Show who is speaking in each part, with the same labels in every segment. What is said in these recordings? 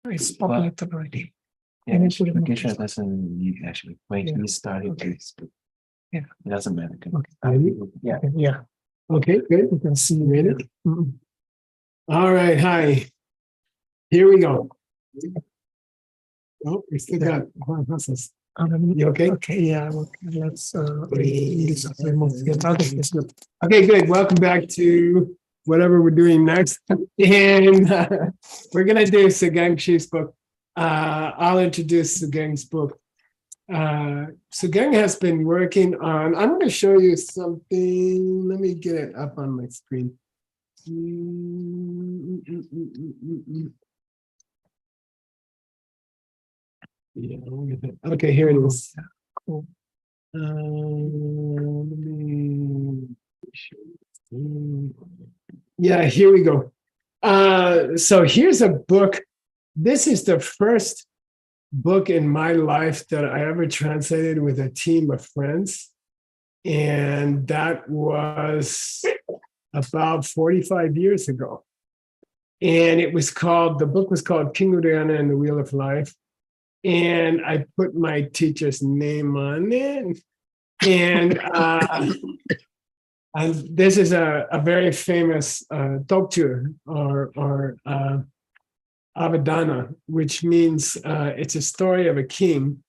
Speaker 1: It's populated already.
Speaker 2: Yeah,
Speaker 1: And it's put it in
Speaker 2: Kesha
Speaker 1: the-
Speaker 2: doesn't need actually. When
Speaker 1: Yeah.
Speaker 2: he started
Speaker 1: Okay.
Speaker 2: to speak.
Speaker 1: Yeah.
Speaker 2: It doesn't matter.
Speaker 3: Really?
Speaker 2: Yeah.
Speaker 1: Okay, yeah,
Speaker 3: Okay, good.
Speaker 1: you can see.
Speaker 3: Ready?
Speaker 1: Mhm.
Speaker 3: All right, hi. Here we go. Oh, we still got. You okay?
Speaker 1: Okay, yeah, okay, let's, use a remote. Yes, okay, yes, good.
Speaker 3: Okay, good. Welcome back to whatever we're doing next. And we're gonna do Sugeng Chi's book. I'll introduce Sugeng's book. Sugeng has been working on, I'm gonna show you something. Let me get it up on my screen. Yeah, okay, here it is.
Speaker 1: Cool.
Speaker 3: Let me yeah, here we go. So here's a book. This is the first book in my life that I ever translated with a team of friends. And that was about 45 years ago. And the book was called King Udayana and the Wheel of Life. And I put my teacher's name on it. And this is a very famous Tokchu or Avadana, which means it's a story of a king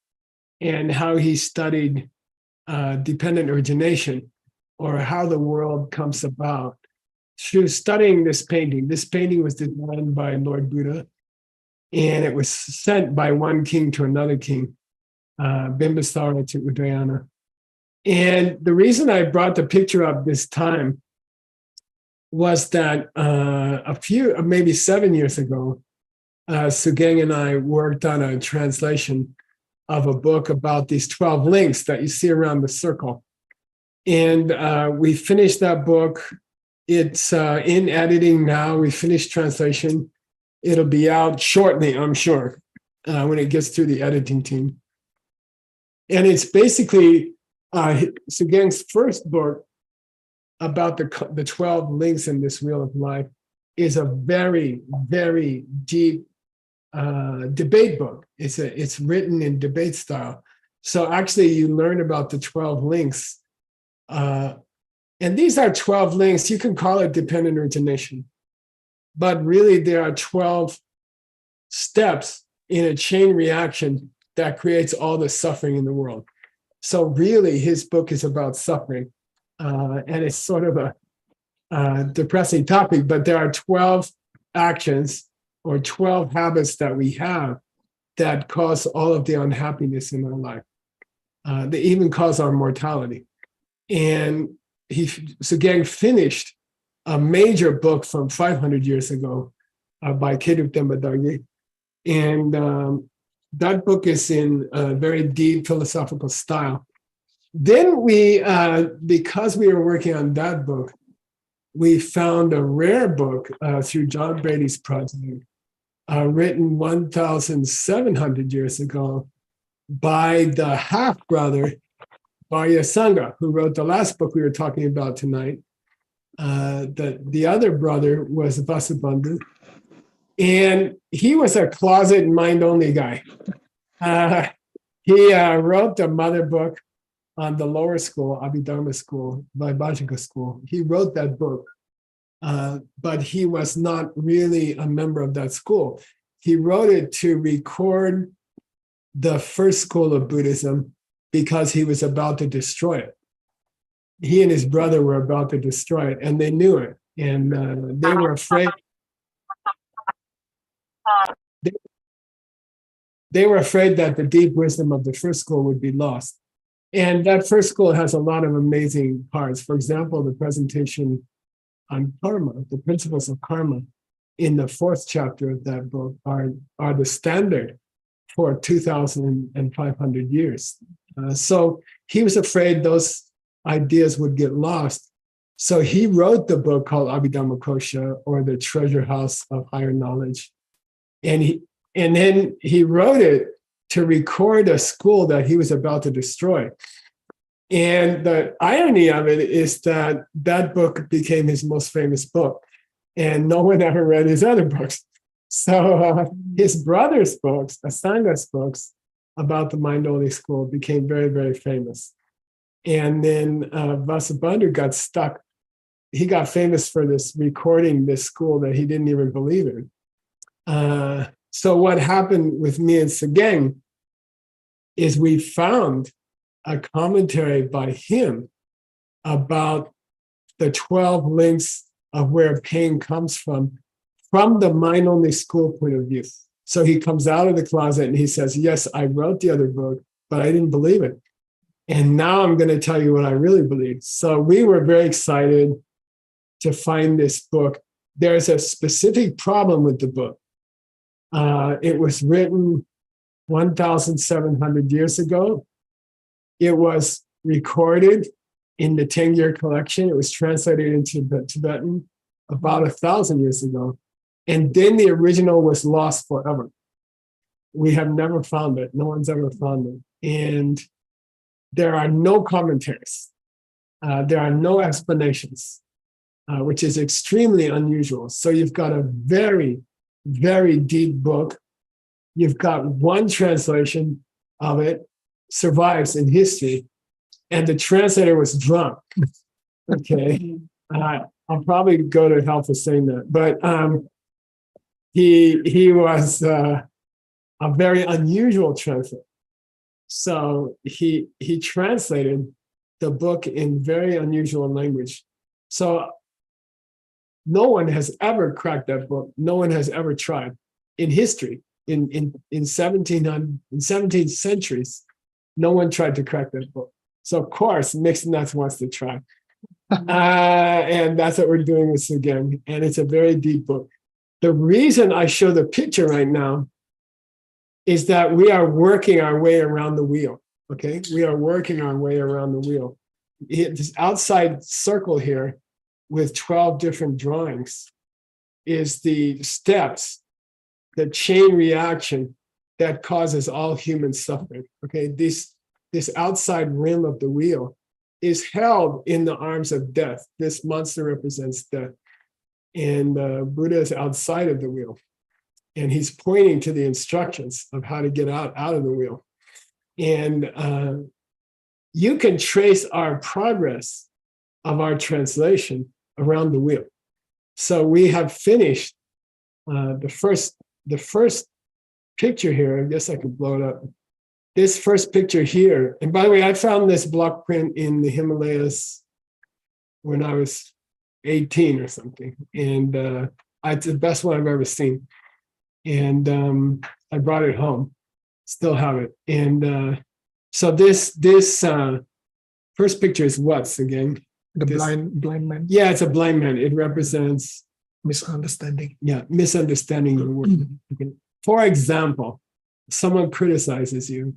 Speaker 3: and how he studied dependent origination, or how the world comes about through studying this painting. This painting was designed by Lord Buddha, and it was sent by one king to another king, Bimbisara to Udayana. And the reason I brought the picture up this time was that maybe 7 years ago, Sugeng and I worked on a translation of a book about these 12 links that you see around the circle. And we finished that book. It's in editing now. We finished translation. It'll be out shortly, I'm sure, when it gets through the editing team. And it's basically Sugeng's first book about the 12 links in this Wheel of Life is a very, very deep debate book. It's written in debate style. So actually you learn about the 12 links. And these are 12 links. You can call it dependent origination. But really there are 12 steps in a chain reaction that creates all the suffering in the world. So really his book is about suffering. And it's sort of a depressing topic, but there are 12 actions or 12 habits that we have that cause all of the unhappiness in our life. They even cause our mortality. And Sugeng finished a major book from 500 years ago by Keduk Dembadagi. And that book is in a very deep philosophical style. Then because we were working on that book, we found a rare book through John Brady's project, written 1,700 years ago by the half-brother, Varya Sangha, who wrote the last book we were talking about tonight. The other brother was Vasubandhu, and he was a closet mind-only guy. He wrote the mother book on the lower school, Abhidharma school, Vaibhajika school. He wrote that book, but he was not really a member of that school. He wrote it to record the first school of Buddhism because he was about to destroy it. He and his brother were about to destroy it, and they knew it. And they were afraid. They were afraid that the deep wisdom of the first school would be lost. And that first school has a lot of amazing parts. For example, the presentation on karma, the principles of karma, in the 4th chapter of that book are the standard for 2,500 years. So he was afraid those ideas would get lost. So he wrote the book called Abhidhamma Kosha, or the Treasure House of Higher Knowledge. And then he wrote it to record a school that he was about to destroy. And the irony of it is that that book became his most famous book, and no one ever read his other books. So his brother's books, Asanga's books about the mind-only school became very, very famous. And then Vasubandhu got stuck. He got famous for this recording this school that he didn't even believe in. So what happened with me and Sugeng is we found a commentary by him about the 12 links of where pain comes from the mind-only school point of view. So he comes out of the closet and he says, yes, I wrote the other book, but I didn't believe it. And now I'm going to tell you what I really believe. So we were very excited to find this book. There's a specific problem with the book. It was written 1,700 years ago. It was recorded in the Tengyur collection. It was translated into Tibetan about 1,000 years ago. And then the original was lost forever. We have never found it. No one's ever found it. And there are no commentaries. There are no explanations, which is extremely unusual. So you've got a very, very deep book. You've got one translation of it, survives in history, and the translator was drunk. Okay. I'll probably go to hell for saying that. But he was a very unusual translator. So he translated the book in very unusual language. So no one has ever cracked that book. No one has ever tried in history. In 17th centuries, no one tried to crack that book. So of course, Mixed Nuts wants to try. And that's what we're doing with Sugeng. And it's a very deep book. The reason I show the picture right now is that we are working our way around the wheel. Okay, we are working our way around the wheel. This outside circle here with 12 different drawings is the steps, the chain reaction that causes all human suffering. Okay, this outside rim of the wheel is held in the arms of death. This monster represents death. And Buddha is outside of the wheel. And he's pointing to the instructions of how to get out of the wheel. And you can trace our progress of our translation around the wheel. So we have finished the first picture here. I guess I could blow it up. This first picture here, and by the way, I found this block print in the Himalayas when I was 18 or something, and it's the best one I've ever seen. And I brought it home, still have it. And so this first picture is what's again?
Speaker 1: The blind man.
Speaker 3: Yeah, it's a blind man. It represents
Speaker 1: misunderstanding.
Speaker 3: Yeah, misunderstanding the word. For example, someone criticizes you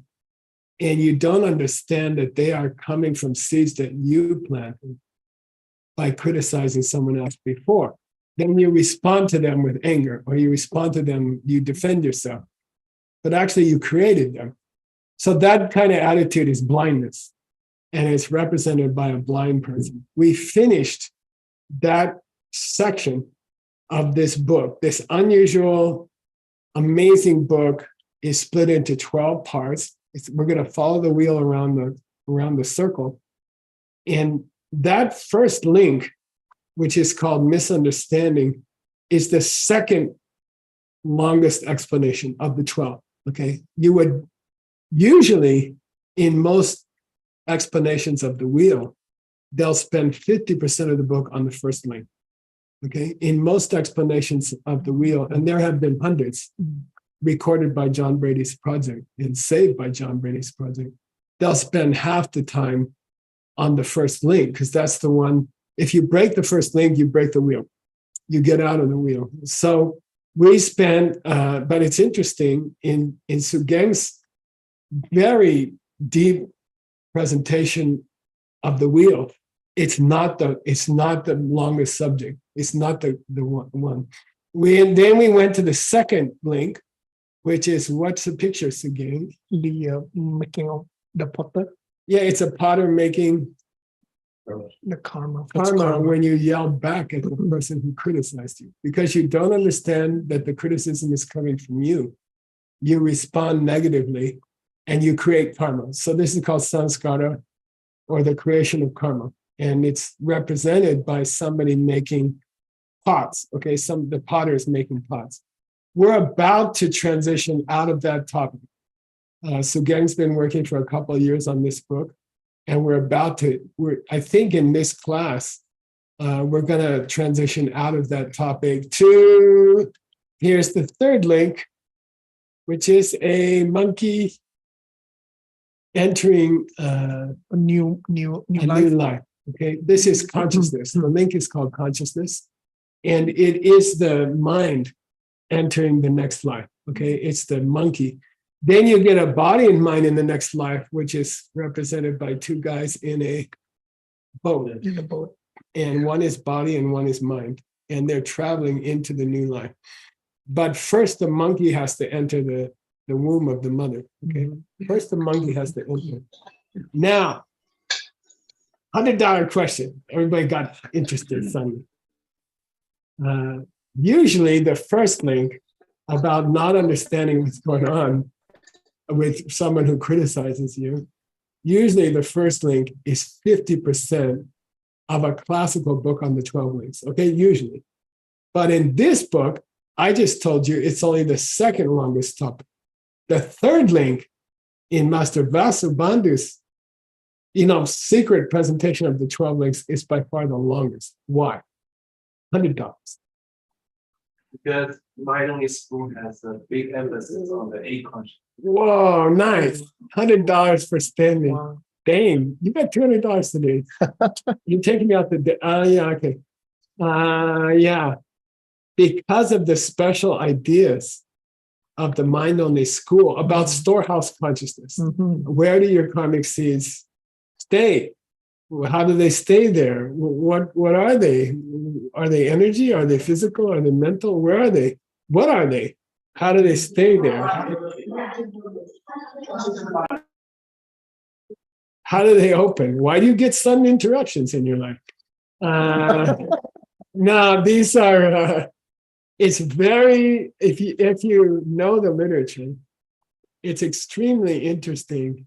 Speaker 3: and you don't understand that they are coming from seeds that you planted by criticizing someone else before. Then you respond to them with anger, or you respond to them, you defend yourself. But actually you created them. So that kind of attitude is blindness. And it's represented by a blind person. We finished that section of this book. This unusual, amazing book is split into 12 parts. We're going to follow the wheel around the circle. And that first link, which is called misunderstanding, is the second longest explanation of the 12. Okay. You would usually, in most explanations of the wheel, they'll spend 50% of the book on the first link. Okay. In most explanations of the wheel, and there have been hundreds recorded by John Brady's project and saved by John Brady's project, they'll spend half the time on the first link, because that's the one. If you break the first link, you break the wheel. You get out of the wheel. So we spend, but it's interesting, in Sugeng's very deep presentation of the wheel, it's not the longest subject. It's not the one. Then we went to the second link, which is, what's the picture, Sugeng?
Speaker 1: The making of the potter.
Speaker 3: Yeah, it's a potter making
Speaker 1: The karma. What's
Speaker 3: Karma when you yell back at the person who criticized you because you don't understand that the criticism is coming from you. You respond negatively and you create karma. So this is called samskara or the creation of karma. And it's represented by somebody making pots. Okay, the potter is making pots. We're about to transition out of that topic. Sugeng's been working for a couple of years on this book. And I think in this class, we're going to transition out of that topic to, here's the third link, which is a monkey entering a
Speaker 1: new
Speaker 3: life. Okay, this is consciousness. The link is called consciousness. And it is the mind entering the next life. Okay, it's the monkey. Then you get a body and mind in the next life, which is represented by two guys in a boat.
Speaker 1: In the boat.
Speaker 3: And one is body and one is mind. And they're traveling into the new life. But first, the monkey has to enter the womb of the mother. Okay. First, the monkey has to enter. Now, $100 question. Everybody got interested suddenly. Usually, the first link about not understanding what's going on with someone who criticizes you, usually the first link is 50% of a classical book on the 12 links, okay, usually. But in this book, I just told you it's only the second longest topic. The third link in Master Vasubandhu's, secret presentation of the 12 links is by far the longest. Why? $100.
Speaker 2: Because Mindfulness School has a big emphasis on the eight conscious.
Speaker 3: Whoa, nice. $100 for standing.
Speaker 1: Wow.
Speaker 3: Dang, you got $200 today. You're taking me out the day. Yeah, okay. Yeah. Because of the special ideas of the mind-only school about storehouse consciousness. Where do your karmic seeds stay? How do they stay there? What are they? Are they energy? Are they physical? Are they mental? Where are they? What are they? How do they stay there? How do they open? Why do you get sudden interruptions in your life? No, these are, it's very, if you know the literature, it's extremely interesting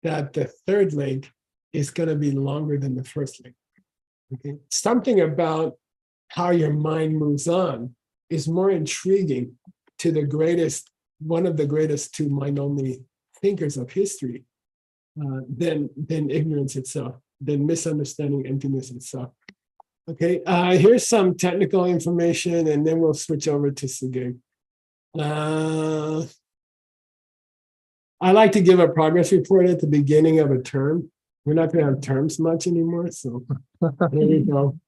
Speaker 3: that the third link is going to be longer than the first link. Okay? Something about how your mind moves on is more intriguing to one of the greatest two mind-only thinkers of history than ignorance itself, than misunderstanding emptiness itself. Okay, here's some technical information, and then we'll switch over to Sugeng. I like to give a progress report at the beginning of a term. We're not going to have terms much anymore, so here we go.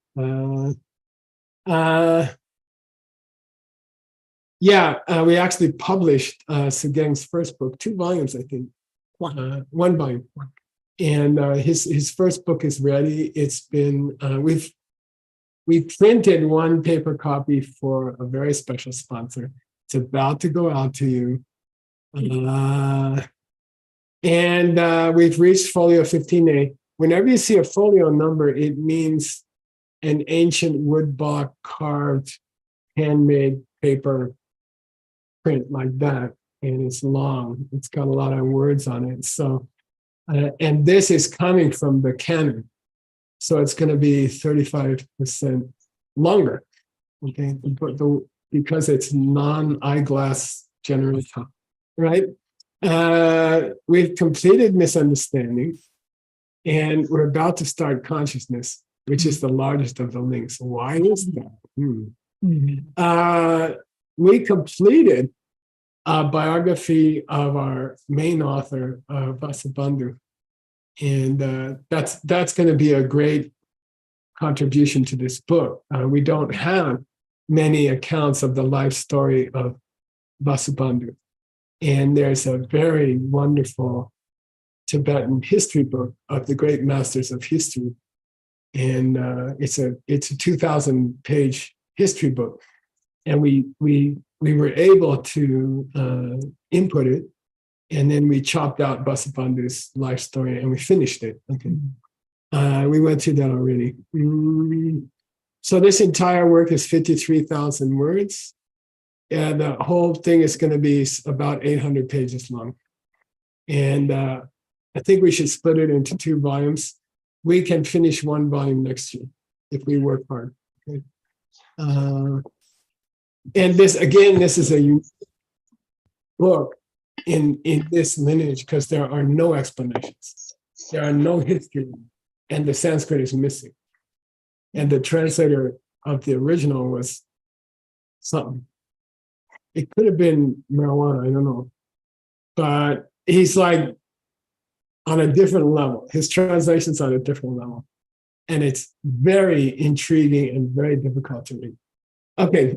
Speaker 3: We actually published Sugeng's first book, 2 volumes, I think. One volume. And his first book is ready. It's been, we printed 1 paper copy for a very special sponsor. It's about to go out to you. And we've reached folio 15A. Whenever you see a folio number, it means an ancient wood block carved, handmade paper print like that. And it's long. It's got a lot of words on it. So, and this is coming from the canon. So it's going to be 35% longer. Okay, because it's non-eyeglass generation, right? We've completed misunderstanding, and we're about to start consciousness, which is the largest of the links. Why is that? We completed a biography of our main author, Vasubandhu, and that's going to be a great contribution to this book. We don't have many accounts of the life story of Vasubandhu. And there's a very wonderful Tibetan history book of the great masters of history. And it's a 2,000-page history book. And we were able to input it. And then we chopped out Vasubandhu's life story and we finished it. Okay. We went through that already. So this entire work is 53,000 words. And the whole thing is going to be about 800 pages long. And I think we should split it into 2 volumes. We can finish 1 volume next year if we work hard. Okay. And this is a unique book in this lineage because there are no explanations. There are no history, and the Sanskrit is missing. And the translator of the original was something. It could have been marijuana, I don't know. But he's like on a different level. His translation's on a different level. And it's very intriguing and very difficult to read. Okay.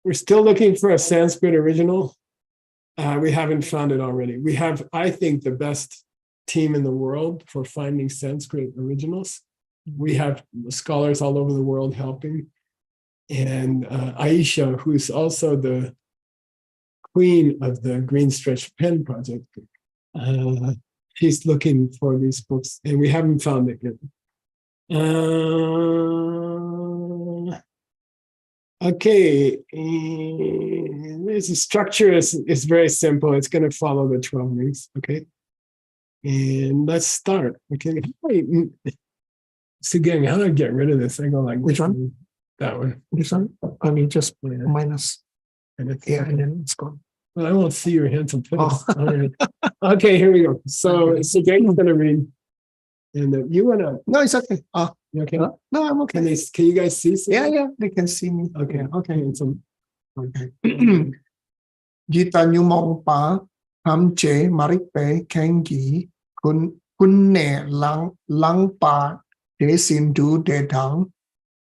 Speaker 3: We're still looking for a Sanskrit original. We haven't found it already. We have, I think, the best team in the world for finding Sanskrit originals. We have scholars all over the world helping. And Aisha, who's also the queen of the Green Stretch Pen Project, she's looking for these books, and we haven't found it yet. Okay, the structure is very simple. It's going to follow the 12 links, okay? And let's start, okay? Sugeng, how do I get rid of this? I go like,
Speaker 1: Which one?
Speaker 3: That one.
Speaker 1: This one? I mean, just minus.
Speaker 3: And it's,
Speaker 1: Yeah, and then it's gone.
Speaker 3: well, I won't see your handsome face.
Speaker 1: Oh.
Speaker 3: All right. Okay, here we go. So Sugeng's going to read. And you want to,
Speaker 1: No, it's okay.
Speaker 3: you okay?
Speaker 1: No, I'm okay.
Speaker 3: Can you guys see? Sugeng?
Speaker 1: Yeah, they can see me.
Speaker 3: Okay, okay. And so,
Speaker 1: Okay. Jita nyumong pa ham che marik pe kengi kun ne lang pa de sin du de dang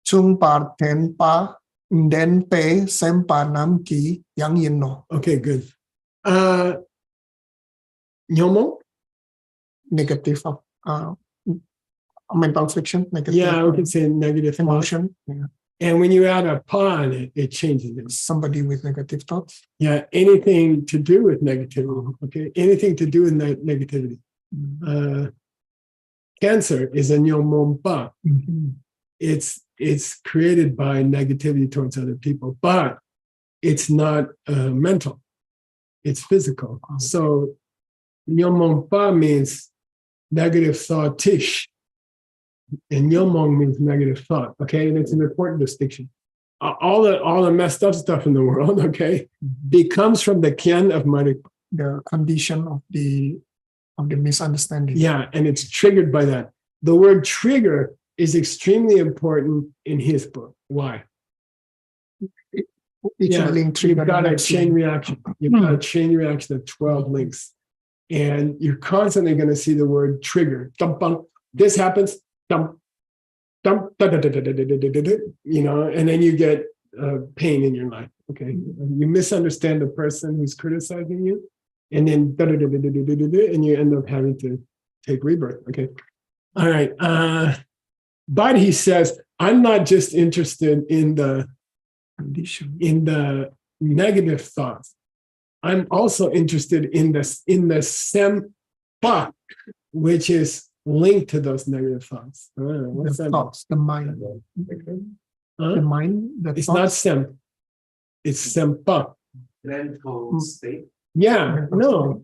Speaker 1: chung par ten pa den pe sem pa nam ki yang yin no.
Speaker 3: okay, good. Nyomo?
Speaker 1: Negative of mental friction, negative
Speaker 3: Yeah, we can say negative thought.
Speaker 1: emotion. Yeah.
Speaker 3: And when you add a pa on it, it changes it.
Speaker 1: Somebody with negative thoughts.
Speaker 3: Yeah, anything to do with negativity. Okay, anything to do with negativity. Cancer is a nyomompa.
Speaker 1: Mm-hmm.
Speaker 3: It's created by negativity towards other people, but it's not mental. It's physical. So nyomompa means negative thought tish. And Yomong means negative thought, okay? And it's an important distinction. All the messed up stuff in the world, okay, becomes from the kyan of Marikpa.
Speaker 1: The condition of the misunderstanding.
Speaker 3: Yeah, and it's triggered by that. The word trigger is extremely important in his book. Why?
Speaker 1: Each link
Speaker 3: you've
Speaker 1: triggered
Speaker 3: got a
Speaker 1: next
Speaker 3: chain
Speaker 1: link.
Speaker 3: reaction. You've got a chain reaction of 12 links. And you're constantly going to see the word trigger. Dump, bump. This happens. Dump, dump, da, da, da, da, da, da, da, da, da, you know, and then you get pain in your life. Okay, you misunderstand the person who's criticizing you, and then da, da, da, da, da, da, da, da, and you end up having to take rebirth. Okay, all right. But he says, I'm not just interested in the
Speaker 1: Condition.
Speaker 3: in the negative thoughts. I'm also interested in the sempa, which is linked to those negative thoughts. What's
Speaker 1: The
Speaker 3: that?
Speaker 1: thoughts, the mind.
Speaker 3: Huh?
Speaker 1: The mind, the
Speaker 3: It's
Speaker 1: thoughts.
Speaker 3: not sem. It's sempa.
Speaker 2: Mental state.
Speaker 3: Yeah, no.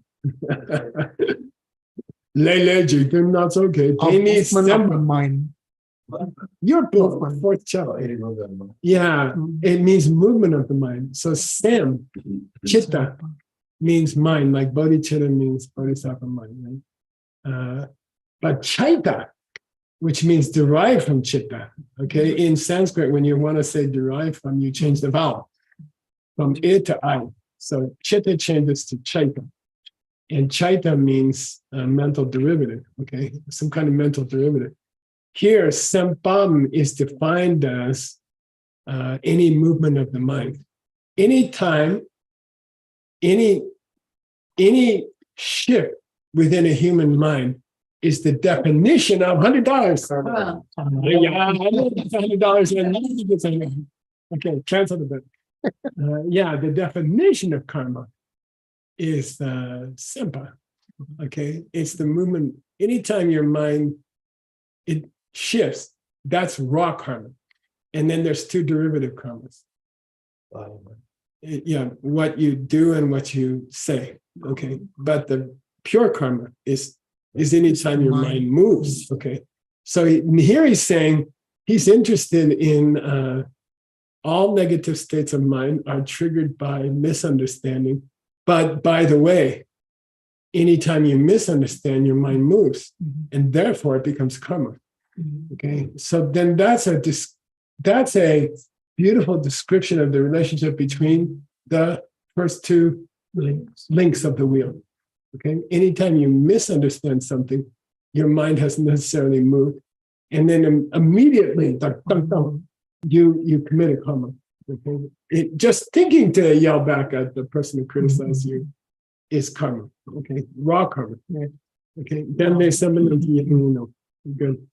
Speaker 3: Lele, Jacob, that's okay.
Speaker 1: Of
Speaker 3: They need
Speaker 1: movement of the
Speaker 3: sem.
Speaker 1: mind.
Speaker 3: Your book,
Speaker 1: Movement.
Speaker 3: fourth chapter. Yeah, it means movement of the mind. So sem, chitta, means mind, like bodhicitta means bodhisattva mind, right? But chaita, which means derived from chitta, okay? In Sanskrit, when you want to say derived from, you change the vowel from I to I. So chitta changes to chaita. And chaita means a mental derivative, okay? Some kind of mental derivative. Here, sempam is defined as any movement of the mind. Anytime, any shift within a human mind is the definition of $100. Yeah, $100. Okay, translate a bit. Yeah, the definition of karma is sempa. Okay, it's the movement. Anytime your mind it shifts, that's raw karma. And then there's two derivative karmas. Yeah, what you do and what you say. Okay, but the pure karma is anytime your mind moves. Okay, so here he's saying he's interested in all negative states of mind are triggered by misunderstanding. But by the way, anytime you misunderstand, your mind moves, and therefore it becomes karma. Okay, so then that's a beautiful description of the relationship between the first two links of the wheel. Okay, anytime you misunderstand something, your mind hasn't necessarily moved, and then immediately you commit a karma. Okay, just thinking to yell back at the person who criticized you is karma. Okay, raw karma. Okay, then there's somebody good.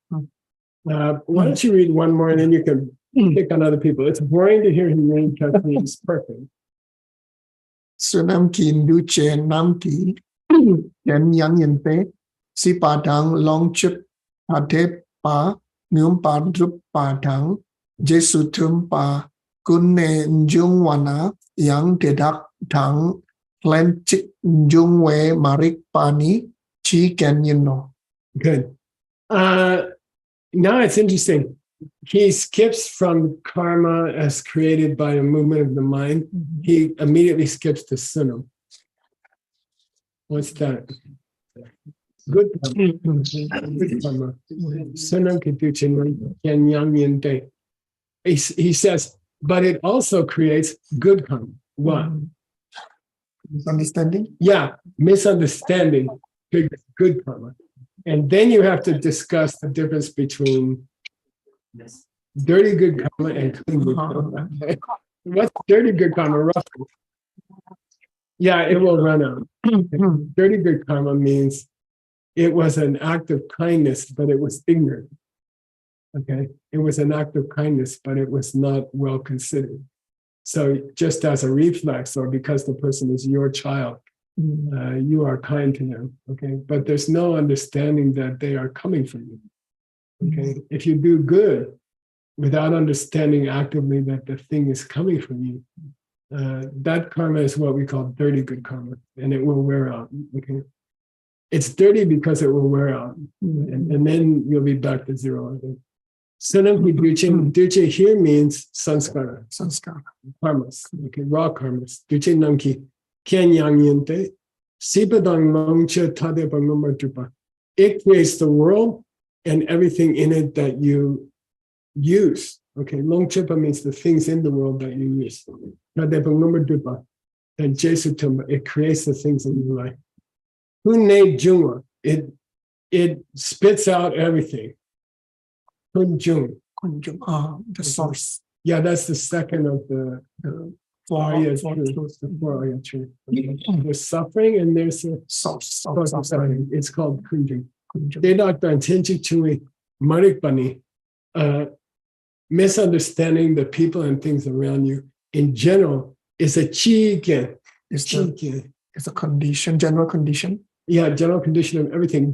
Speaker 3: Why don't you read one more and then you can pick on other people. It's boring to hear him read Japanese. Perfect.
Speaker 1: Sunam kin du chen nam ki yen yang yen pe si pa dang long chip pa te pa nyum pa drup pa dang jesu tum pa kun ne njung wana yang te dak dang plan chik njung we marik pani chi ken yin no.
Speaker 3: Good. Now it's interesting. He skips from karma as created by a movement of the mind. He immediately skips to sunam. What's that? Good karma. Good karma. Sunam kituchin yen yang yen te. He says, but it also creates good karma. What?
Speaker 1: Misunderstanding?
Speaker 3: Yeah, misunderstanding triggers good karma. And then you have to discuss the difference between dirty good karma and clean good karma. What's dirty good karma roughly? Yeah, it will run out. Dirty good karma means it was an act of kindness, but it was ignorant. Okay, it was an act of kindness, but it was not well considered. So just as a reflex, or because the person is your child, you are kind to them, okay? But there's no understanding that they are coming from you, okay? If you do good without understanding actively that the thing is coming from you, that karma is what we call dirty good karma, and it will wear out, okay? It's dirty because it will wear out, and then you'll be back to zero, I think. Sunamki duche here means sanskara.
Speaker 1: Sanskara.
Speaker 3: Karmas, okay, raw karmas. Duche namki. It creates the world and everything in it that you use. Okay, longchepa means the things in the world that you use. It creates the things in your life. It spits out everything. The
Speaker 1: source.
Speaker 3: Yeah, that's the second of the tree. There's suffering and there's a source of suffering. It's called kunjung. Misunderstanding the people and things around you in general is a chigen.
Speaker 1: It's a condition, general condition.
Speaker 3: Yeah, general condition of everything.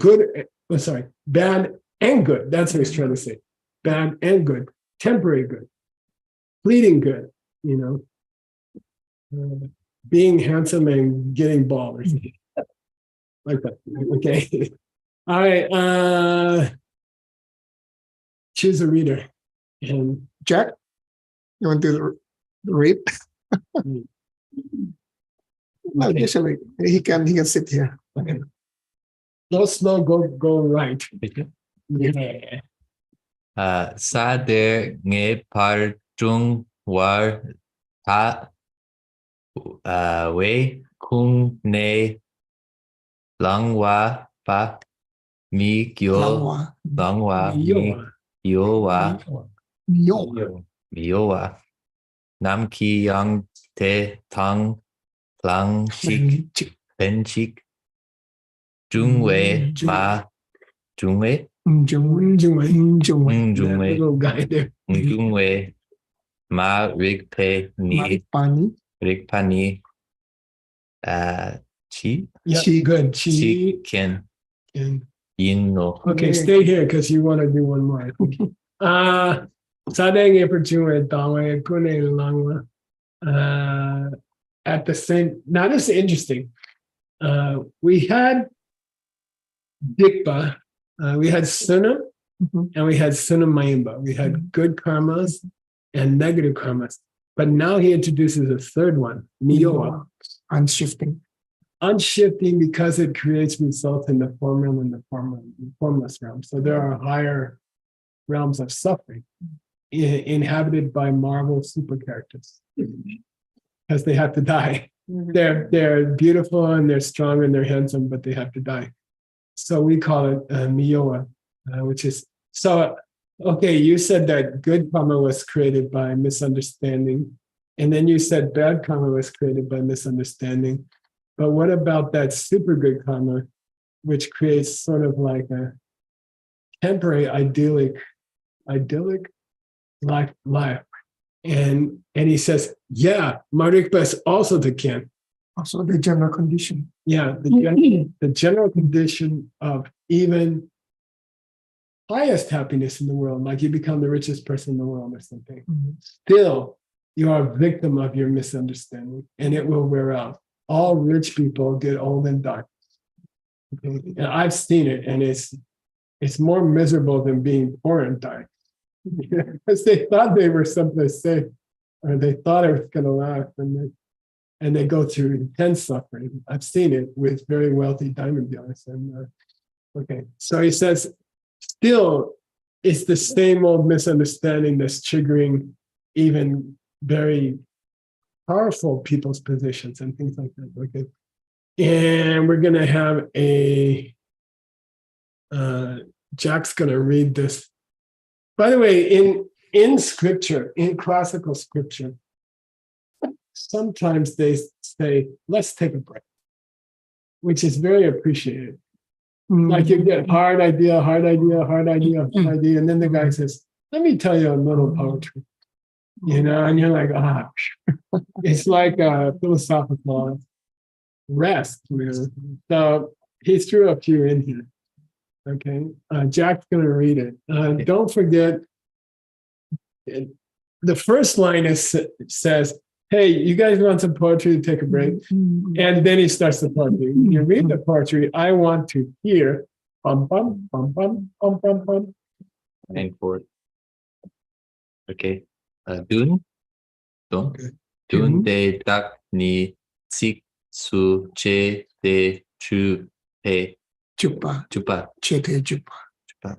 Speaker 3: Bad and good. That's what he's trying to say. Bad and good. Temporary good. Fleeting good, being handsome and getting bald or something like that. Okay. All right. Choose a reader. And
Speaker 1: Jack, you want to read? No, usually he can sit here.
Speaker 3: Okay. Go slow, go right. Yeah.
Speaker 4: Sa de nge par trung war ta we kung ne lang wa pa mi kyo lang wa mi yo wa nam ki yang te tang lang chik pen chik jung we ma jung we
Speaker 3: Little guy there.
Speaker 4: jung we ma rig pe ni rig pa ni Chi,
Speaker 3: Yeah,
Speaker 1: Chi.
Speaker 3: good.
Speaker 4: Chi,
Speaker 3: Chi.
Speaker 4: Ken,
Speaker 3: And,
Speaker 4: Yin, No.
Speaker 3: okay, stay here because you want to do one more. I think. Sadeng e perjuwe dawe kune langwa. At the same, now this is interesting. We had Dikpa, we had Suna,
Speaker 1: Mhm.
Speaker 3: and we had Suna Mayimba. We had good karmas and negative karmas. But now he introduces a third one, Miyoa,
Speaker 1: Unshifting.
Speaker 3: unshifting because it creates results in the form realm and the formless realm. So there are higher realms of suffering inhabited by Marvel super characters because they have to die. They're beautiful and they're strong and they're handsome, but they have to die. So we call it Miyoa, which is so. Okay, you said that good karma was created by misunderstanding, and then you said bad karma was created by misunderstanding. But what about that super good karma, which creates sort of like a temporary idyllic life? And he says, yeah, Marikpa is also the kin.
Speaker 1: Also the general condition.
Speaker 3: Yeah, the general condition of even highest happiness in the world, like you become the richest person in the world or something. Still, you are a victim of your misunderstanding and it will wear out. All rich people get old and die. Okay? And I've seen it, and it's more miserable than being poor and dying. Because they thought they were someplace safe, or they thought it was going to last, and they go through intense suffering. I've seen it with very wealthy diamond dealers. And okay, so he says, still, it's the same old misunderstanding that's triggering even very powerful people's positions and things like that. Okay, and we're gonna have a Jack's gonna read this. By the way, in scripture, in classical scripture, sometimes they say, let's take a break, which is very appreciated. Like you get hard idea, and then the guy says, let me tell you a little poetry. And you're like, it's like a philosophical rest. So he threw a few in here. Okay, Jack's going to read it. Don't forget, the first line says, hey, you guys want some poetry to take a break? And then he starts the poetry. When you read the poetry, I want to hear bum, bum, bum, bum, bum, bum, bum.
Speaker 4: And fourth. Okay. Dun de dak ni sik su che de chu he
Speaker 1: Chupa. Chete chupa.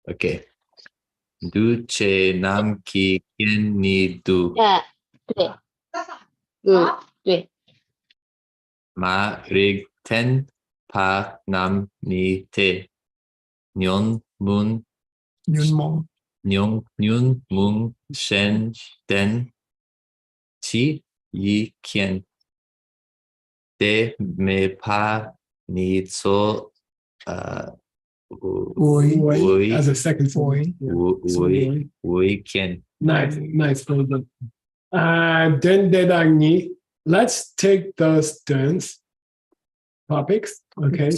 Speaker 4: Okay. Du che nam ki kien ni du.
Speaker 5: 对，
Speaker 4: Ma rig ten pa nam ni te. Nyon mun nyun mung shen den chi yi kien. De me pa ni so
Speaker 3: Oi, as a second syllable.
Speaker 4: Wui kien.
Speaker 3: Nice, very good. Den dedagni. Let's take those duns topics, okay,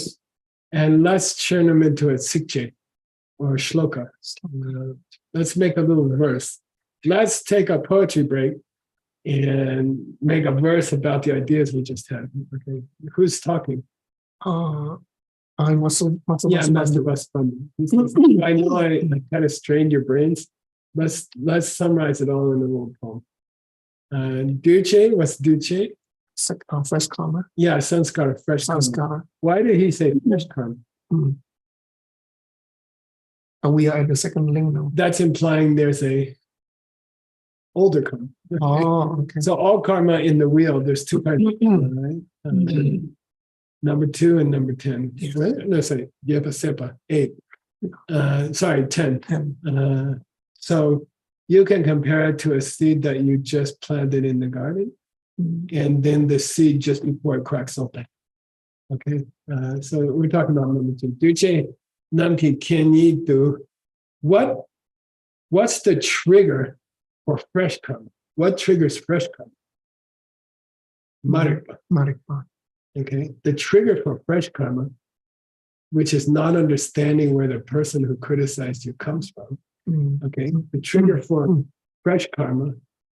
Speaker 3: and let's turn them into a sikche or a shloka. Let's make a little verse. Let's take a poetry break and make a verse about the ideas we just had. Okay, who's talking?
Speaker 1: I was
Speaker 3: Yeah, Master Vasubandhu. I know I kind of strained your brains. Let's summarize it all in a little poem. Duce, what's Duce?
Speaker 1: fresh karma.
Speaker 3: Yeah, sanskara, fresh karma.
Speaker 1: Sanskara.
Speaker 3: Why did he say fresh karma?
Speaker 1: And we are at the second link now.
Speaker 3: That's implying there's a older karma.
Speaker 1: Oh, okay.
Speaker 3: So all karma in the wheel, there's two kinds of karma, right? Number 2 and number 10.
Speaker 1: Yes.
Speaker 3: Right? No, sorry, Yepa 8. Sorry, 10. So you can compare it to a seed that you just planted in the garden, and then the seed just before it cracks open. Okay, so we're talking about number 2. Duce namki kenyi do. What's the trigger for fresh karma? What triggers fresh karma? Marikpa.
Speaker 1: Marikpa.
Speaker 3: Okay, the trigger for fresh karma, which is not understanding where the person who criticized you comes from. Okay, the trigger for fresh karma,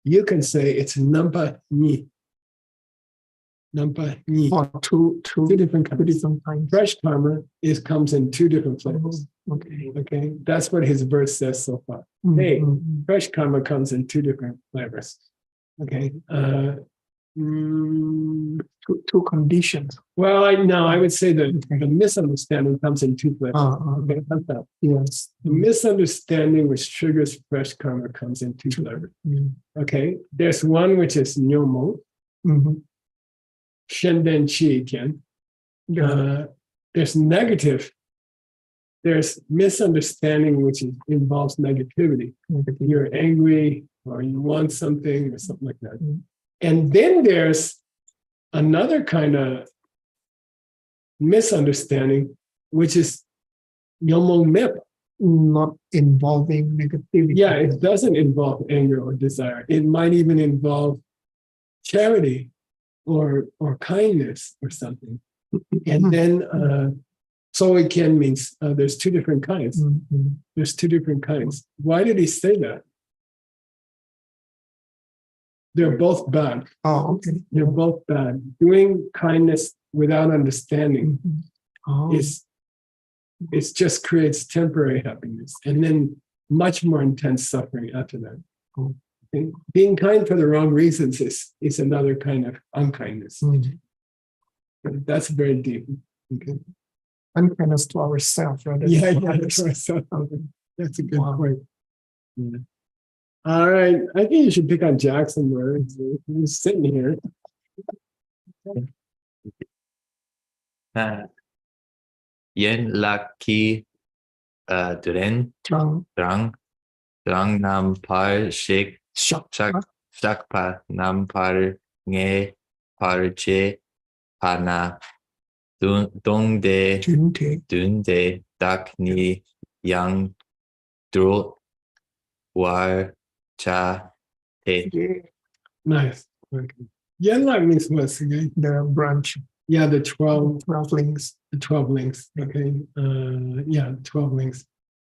Speaker 3: you can say it's nampa ni. Nampa ni.
Speaker 1: Or two
Speaker 3: different kinds.
Speaker 1: different kinds.
Speaker 3: Fresh karma comes in two different flavors.
Speaker 1: Okay.
Speaker 3: Okay, that's what his verse says so far. Hey, fresh karma comes in two different flavors. Okay.
Speaker 1: Two conditions.
Speaker 3: Well, I would say that the misunderstanding comes in two flavors. Okay, how's that?
Speaker 1: Yes.
Speaker 3: The misunderstanding which triggers fresh karma comes in two flavors. Okay, there's one which is nyomo, shenden chi again. There's negative. There's misunderstanding which involves negativity. You're angry or you want something or something like that. And then there's another kind of misunderstanding, which is nyomong mep.
Speaker 1: Not involving negativity.
Speaker 3: Yeah, it doesn't involve anger or desire. It might even involve charity or kindness or something. And then so it can means there's two different kinds. There's two different kinds. Why did he say that? They're both bad.
Speaker 1: Oh, okay.
Speaker 3: They're both bad. Doing kindness without understanding is just creates temporary happiness and then much more intense suffering after that. And being kind for the wrong reasons is another kind of unkindness. That's very deep. Okay.
Speaker 1: Unkindness to ourselves, right?
Speaker 3: Yeah, to ourselves. That's a good point. Yeah. All right, I think you should pick on Jackson words. He's sitting here.
Speaker 4: Yen laki dren drang nam par shik shakpa nam par nge par che pana dong de dun de dak ni yang dro war cha te.
Speaker 3: Nice. Okay. Yenlak means what, Sugeng?
Speaker 1: The branch.
Speaker 3: Yeah, the 12
Speaker 1: links.
Speaker 3: The 12 links. Okay. 12 links.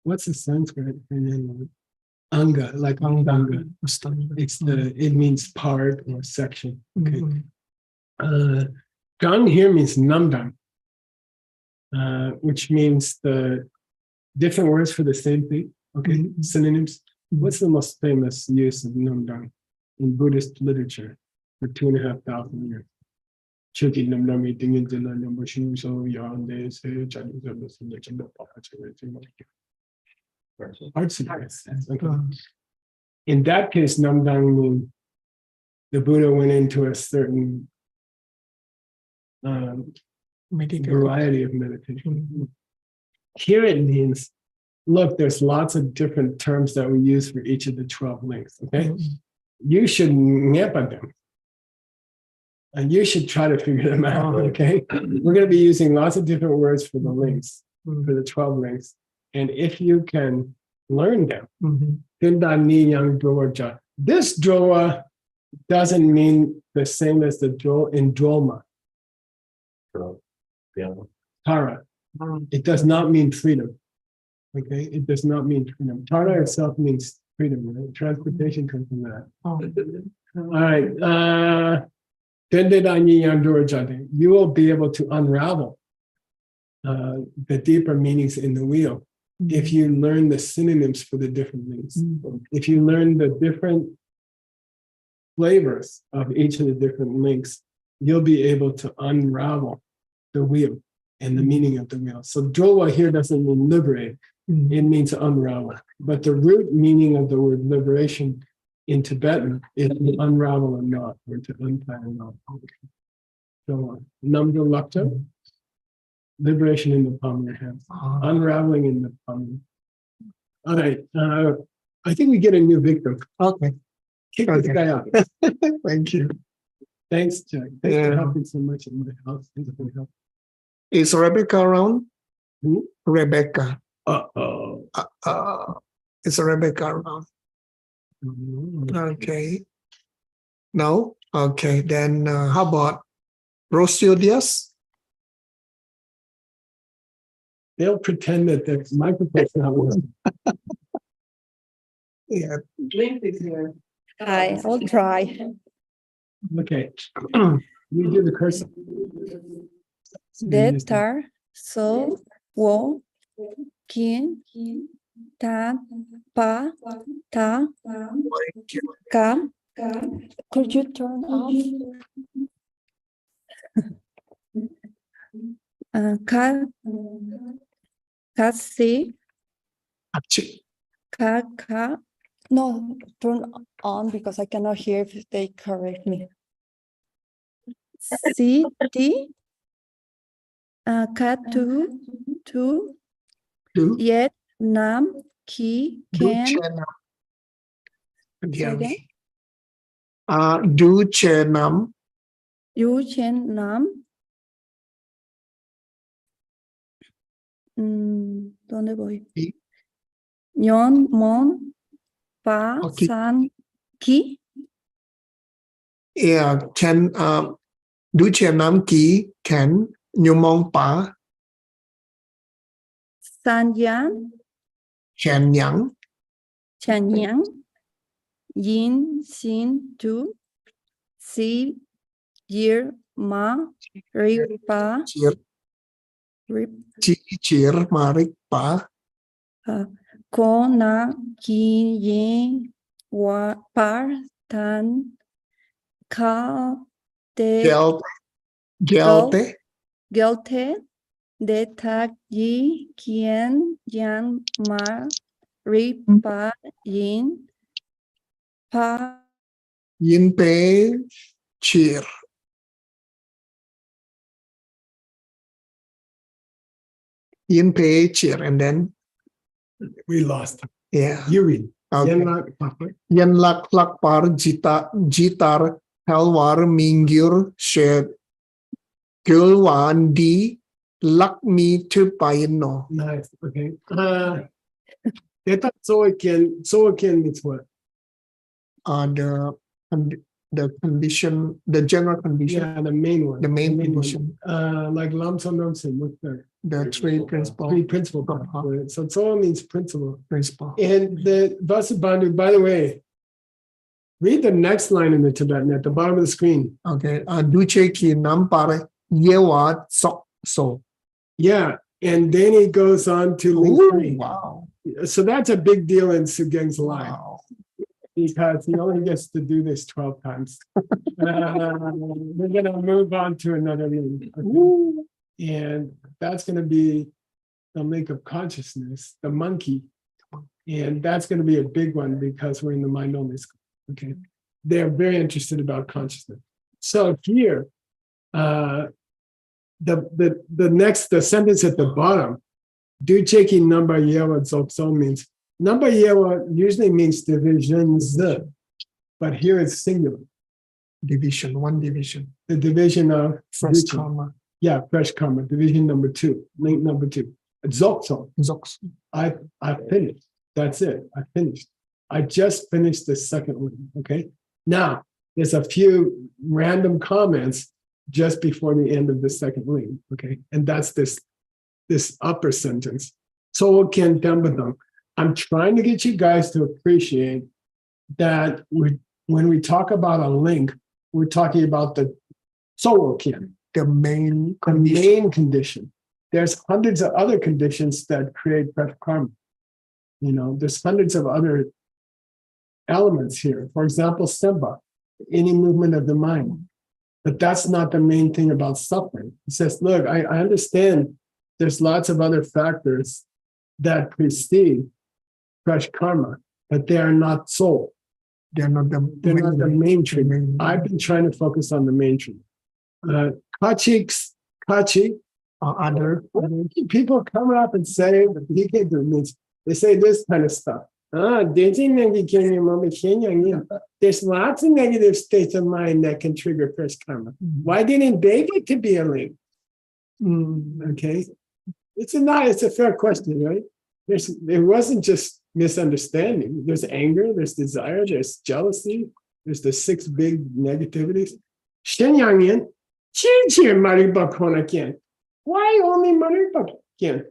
Speaker 3: What's the Sanskrit for Yenlak? Anga, like Anga. It means part or section. Okay. Gang here means namdang, which means the different words for the same thing. Okay, synonyms. What's the most famous use of namdang in Buddhist literature for 2,500 years? Okay. In that case, namdang means the Buddha went into a certain variety of meditation. Here it means, look, there's lots of different terms that we use for each of the 12 links, okay? You should nyepa them. And you should try to figure them out, okay? We're going to be using lots of different words for the links, for the 12 links. And if you can learn them, this drowa doesn't mean the same as the drowa in droma. Tara. It does not mean freedom. Okay, it does not mean freedom. Tara itself means freedom, right? Transportation comes from that. All right. You will be able to unravel the deeper meanings in the wheel if you learn the synonyms for the different meanings. If you learn the different flavors of each of the different links, you'll be able to unravel the wheel and the meaning of the wheel. So drowa here doesn't mean liberate, it means unravel. But the root meaning of the word liberation in Tibetan is to unravel a knot or to untie a knot. So namdra lakta, liberation in the palm of your hands, unraveling in the palm. All right, I think we get a new victim.
Speaker 1: Okay.
Speaker 3: Kick this guy out.
Speaker 1: Thank you.
Speaker 3: Thanks, Jack. Thanks for helping so much in my house.
Speaker 1: Is Rebecca around? Rebecca. Is Rebecca around? Okay. No? Okay, then how about Rosiodius?
Speaker 3: They'll pretend that the microphone's not working.
Speaker 1: Yeah.
Speaker 2: Link is here.
Speaker 5: Hi, I'll try.
Speaker 3: Okay. You do the cursor.
Speaker 5: De tar, so, wo, kin, ta, pa, ta, ka. Could you turn off? Ka, kasi,
Speaker 1: Achi.
Speaker 5: ka. No, turn on because I cannot hear if they correct me. Si, ti, ka, tu,
Speaker 1: Do
Speaker 5: yet, nam, ki, can.
Speaker 1: Chenam.
Speaker 5: Say again?
Speaker 1: Do Chenam.
Speaker 5: Yu, chen, nam. ¿Dónde voy?
Speaker 1: Sí.
Speaker 5: Yon, mon, pa,
Speaker 1: Okay.
Speaker 5: san, ki.
Speaker 1: Yeah, can Do Chenam Ki can Nyumong Pa
Speaker 5: San yan,
Speaker 1: Chen Yang
Speaker 5: chan yang. Yin, sin, tu. Si, year, ma. Ri, pa.
Speaker 1: Chir
Speaker 5: Rip,
Speaker 1: Chi Chir Marik Pa
Speaker 5: ko, na, ki, yin, wa, par, tan. Ka, te,
Speaker 1: Gel Gelte
Speaker 5: gelte. De, tak, yi, kien, yan, ma. Ri, pa, yin. Pa,
Speaker 1: Yin Pe Chir. Yin Pe Chir, and then
Speaker 3: We lost.
Speaker 1: yeah.
Speaker 3: You read.
Speaker 1: Okay.
Speaker 3: Yenlak,
Speaker 1: Yen lak lak par jitar helwar mingyur shed gulwan di lak mi tu no.
Speaker 3: nice. Okay. So again means what?
Speaker 1: The condition, the general condition,
Speaker 3: Yeah, the main one.
Speaker 1: the main
Speaker 3: one.
Speaker 1: condition,
Speaker 3: Like Lamson Nomson, what's that?
Speaker 1: the three principal
Speaker 3: Three principal. Right? So Tsoa means principle.
Speaker 1: principle.
Speaker 3: And the Vasubandhu, by the way, read the next line in the Tibetan at the bottom of the screen.
Speaker 1: Okay. Duche ki nam pare yewa sok so.
Speaker 3: Yeah. And then he goes on to link
Speaker 1: Ooh,
Speaker 3: three.
Speaker 1: wow.
Speaker 3: So that's a big deal in Sugeng's life.
Speaker 1: Wow.
Speaker 3: Because he only gets to do this 12 times. We're going to move on to another link. Okay? And that's going to be the link of consciousness, the monkey. And that's going to be a big one because we're in the mind only school. Okay. They're very interested about consciousness. So here, the sentence at the bottom, do checking number yewa zopso means number yewa usually means divisions, but here it's singular.
Speaker 1: Division, one division.
Speaker 3: The division of
Speaker 1: Fresh
Speaker 3: Vichya.
Speaker 1: karma.
Speaker 3: Yeah, fresh karma, division number 2, link number 2. Zopso,
Speaker 1: Zoks.
Speaker 3: I finished. That's it. I finished. I just finished the second one. Okay. Now there's a few random comments just before the end of the second link. Okay. And that's this upper sentence. So I'm trying to get you guys to appreciate that when we talk about a link, we're talking about the Sowokin,
Speaker 1: The main
Speaker 3: the
Speaker 1: condition.
Speaker 3: main condition. There's hundreds of other conditions that create fresh karma. You know, there's hundreds of other elements here. For example, Semba, any movement of the mind. But that's not the main thing about suffering. He says, look, I understand there's lots of other factors that precede fresh karma, but they are not soul.
Speaker 1: They're not the
Speaker 3: Main tree. I've been trying to focus on the main tree. Kachi,
Speaker 1: other.
Speaker 3: people come up and say that DK means they say this kind of stuff. There's lots of negative states of mind that can trigger fresh karma. Why didn't they get to be a link? Okay, it's a fair question, right? It wasn't just misunderstanding. There's anger, there's desire, there's jealousy, there's the 6 big negativities. Shenyangyan, Chichi Maripa Konakian. Why only Maripa Kian?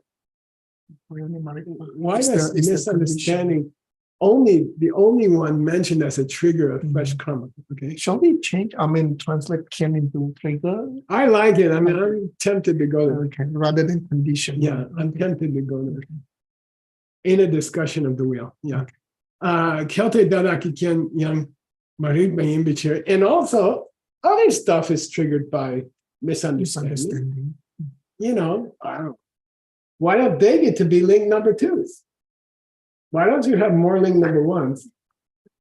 Speaker 3: Why
Speaker 1: Is
Speaker 3: is
Speaker 1: the- is the
Speaker 3: misunderstanding the only one mentioned as a trigger of fresh karma? Okay.
Speaker 1: Shall we change? Translate can into trigger.
Speaker 3: I like it. I mean, I'm tempted to go there.
Speaker 1: Okay, rather than condition.
Speaker 3: Yeah, I'm tempted to go there. In a discussion of the wheel. Yeah. Kelte Dadaki Kian Yang Maripa Yimbichir. And also, other stuff is triggered by misunderstanding.
Speaker 1: Misunderstanding.
Speaker 3: You know, why don't they get to be link number twos? Why don't you have more link number ones?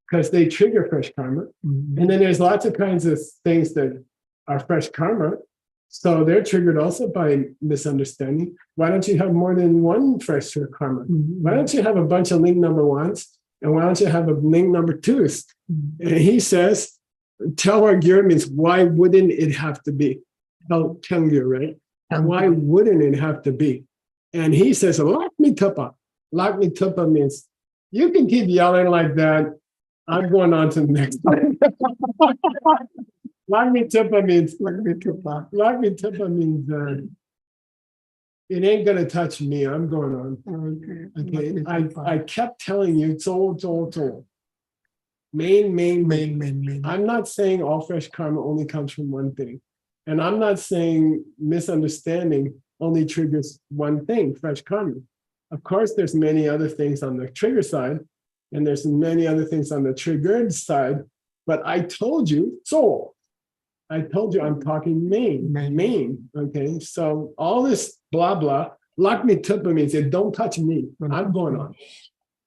Speaker 3: Because they trigger fresh karma.
Speaker 1: Mhm.
Speaker 3: And then there's lots of kinds of things that are fresh karma. So they're triggered also by misunderstanding. Why don't you have more than one fresh karma?
Speaker 1: Mhm.
Speaker 3: Why don't you have a bunch of link number ones? And why don't you have a link number twos?
Speaker 1: Mhm.
Speaker 3: And he says, Telwar Gyur means why wouldn't it have to be? Tengyur, right?
Speaker 1: And
Speaker 3: Why wouldn't it have to be? And he says, Lakmi Tupa. Lakmi Tupa means you can keep yelling like that. I'm going on to the next one. Lakmi Tupa means it ain't gonna touch me. I'm going on. Okay. I kept telling you, Zol. Main. I'm not saying all fresh karma only comes from one thing. And I'm not saying misunderstanding only triggers one thing, fresh karma. Of course, there's many other things on the trigger side, and there's many other things on the triggered side. But I told you, soul. I told you I'm talking main. Okay, so all this blah blah, Lakmi Tupa means it don't touch me. I'm going on.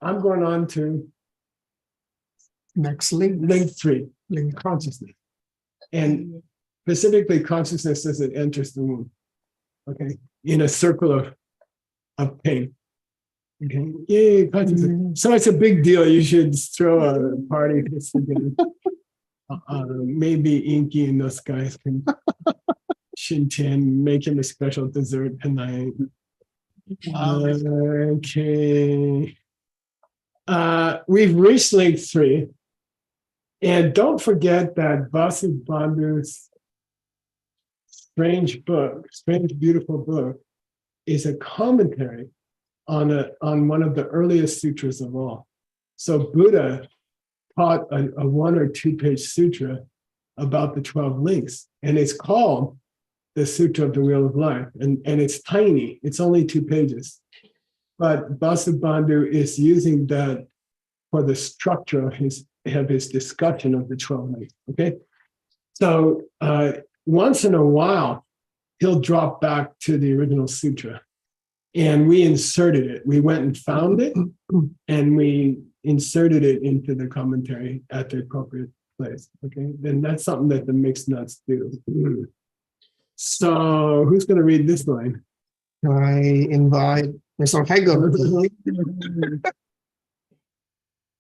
Speaker 3: I'm going on to
Speaker 1: next link.
Speaker 3: link 3, link consciousness. And specifically, consciousness as it enters the womb. Okay, in a circle of pain. Okay, yay, consciousness. So it's a big deal. You should throw a party for Sugeng. Maybe Inky and those guys can Shintian make him a special dessert tonight. Okay. We've reached link 3. And don't forget that Vasubandhu's strange, beautiful book is a commentary on one of the earliest sutras of all. So Buddha taught a 1 or 2 page sutra about the 12 links, and it's called the Sutra of the Wheel of Life, and it's tiny. It's only 2 pages, but Vasubandhu is using that for the structure of his discussion of the 12 links. Okay, so once in a while he'll drop back to the original sutra, and we inserted it. We went and found it, and we inserted it into the commentary at the appropriate place. Okay, then that's something that the mixed nuts do. So who's going to read this line?
Speaker 1: I invite Mr. Hegel.